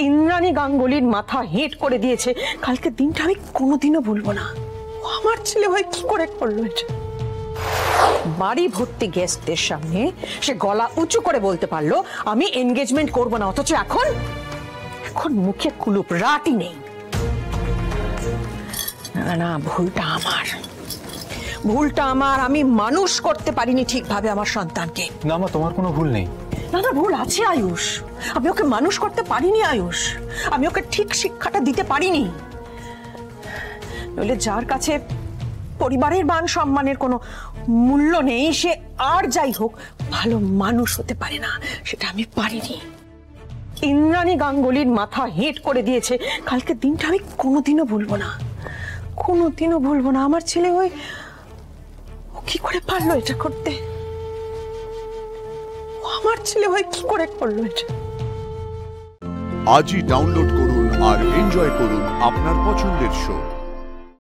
ইন্দ্রাণী গাঙ্গুলির মাথা হেঁট করে দিয়েছে। কালকে দিনটা আমি কোনোদিনও ভুলবো না। ও আমার ছেলে ভাই কি করে করলো এটা? বাড়ি ভর্তি গেস্টদের সামনে সে গলা উঁচু করে বলতে পারলো আমি এনগেজমেন্ট করবো না, অথচ এখন এখন মুখে কুলুপ রাটই নেই। না না, ভুলটা আমার, ভুলটা আমার। আমি মানুষ করতে পারিনি ঠিকভাবে আমার সন্তানকে। না মা, তোমার কোনো ভুল নেই। না না, ভুল আছে আয়ুষ। আমি ওকে মানুষ করতে পারিনি আয়ুষ, আমি ওকে ঠিক শিক্ষাটা দিতে পারিনি। নইলে যার কাছে পরিবারের মান সম্মানের কোনো মূল্য নেই, সে আর যাই হোক ভালো মানুষ হতে পারে না, সেটা আমি পারিনি। ইন্দ্রাণী গাঙ্গুলির মাথা হেঁট করে দিয়েছে। কালকে দিনটা আমি কোনোদিনও ভুলবো না, কোনোদিনও ভুলবো না। আমার ছেলে ও কি করে পারলো এটা করতে? আমার ছেলে ভাই কি করে করলো এটা? আজই ডাউনলোড করুন আর এনজয় করুন আপনার পছন্দের শো।